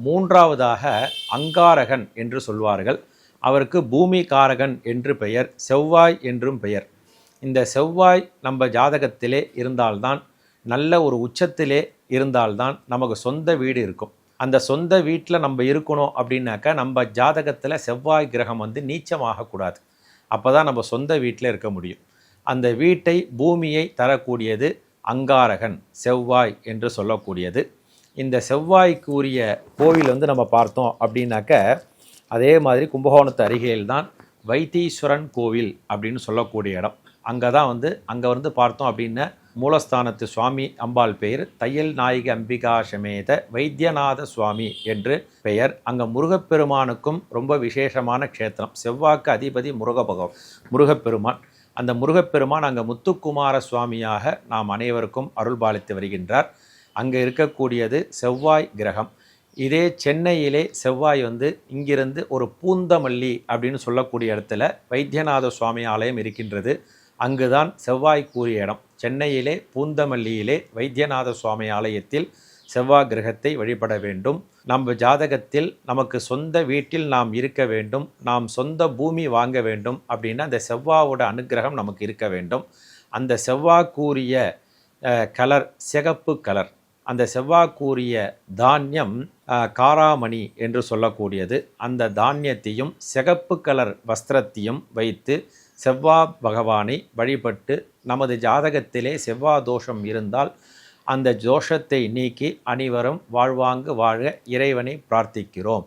மூன்றாவதாக அங்காரகன் என்று சொல்வார்கள். அவருக்கு பூமி காரகன் என்று பெயர், செவ்வாய் என்றும் பெயர். இந்த செவ்வாய் நம்ம ஜாதகத்திலே இருந்தால்தான், நல்ல ஒரு உச்சத்திலே இருந்தால்தான் நமக்கு சொந்த வீடு இருக்கும். அந்த சொந்த வீட்டில் நம்ம இருக்கணும் அப்படின்னாக்கா நம்ம ஜாதகத்தில் செவ்வாய் கிரகம் நீச்சமாகக்கூடாது. அப்போ தான் நம்ம சொந்த வீட்டில் இருக்க முடியும். அந்த வீட்டை, பூமியை தரக்கூடியது அங்காரகன், செவ்வாய் என்று சொல்லக்கூடியது. இந்த செவ்வாய்க்குரிய கோவில் நம்ம பார்த்தோம் அப்படின்னாக்க, அதே மாதிரி கும்பகோணத்து அருகில்தான் வைத்தீஸ்வரன் கோவில் அப்படின்னு சொல்லக்கூடிய இடம். அங்கே தான் அங்கே பார்த்தோம் அப்படின்னா மூலஸ்தானத்து சுவாமி அம்பாள் பெயர் தையல் நாயகி அம்பிகா சமேத வைத்தியநாத சுவாமி என்று பெயர். அங்கே முருகப்பெருமானுக்கும் ரொம்ப விசேஷமான க்ஷேத்திரம். செவ்வாய்க்கு அதிபதி முருகப்பெருமான். அந்த முருகப்பெருமான் அங்கே முத்துக்குமார சுவாமியாக நாம் அனைவருக்கும் அருள்பாலித்து வருகின்றார். அங்கே இருக்கக்கூடியது செவ்வாய் கிரகம். இதே சென்னையிலே செவ்வாய் இங்கிருந்து ஒரு பூந்தமல்லி அப்படின்னு சொல்லக்கூடிய இடத்துல வைத்தியநாத சுவாமி ஆலயம் இருக்கின்றது. அங்குதான் செவ்வாய் கூறிய இடம். சென்னையிலே பூந்தமல்லியிலே வைத்தியநாத சுவாமி ஆலயத்தில் செவ்வாய் கிரகத்தை வழிபட வேண்டும். நம்ம ஜாதகத்தில் நமக்கு சொந்த வீட்டில் நாம் இருக்க வேண்டும், நாம் சொந்த பூமி வாங்க வேண்டும் அப்படின்னா அந்த செவ்வாயோட அனுக்கிரகம் நமக்கு இருக்க வேண்டும். அந்த செவ்வாய்க்குரிய கலர் சிகப்பு கலர். அந்த செவ்வாய்க்குரிய தானியம் காராமணி என்று சொல்லக்கூடியது. அந்த தானியத்தையும் சிகப்பு கலர் வஸ்திரத்தையும் வைத்து செவ்வாய் பகவானை வழிபட்டு, நமது ஜாதகத்திலே செவ்வாய் தோஷம் இருந்தால் அந்த தோஷத்தை நீக்கி அனைவரும் வாழ்வாங்கு வாழ இறைவனை பிரார்த்திக்கிறோம்.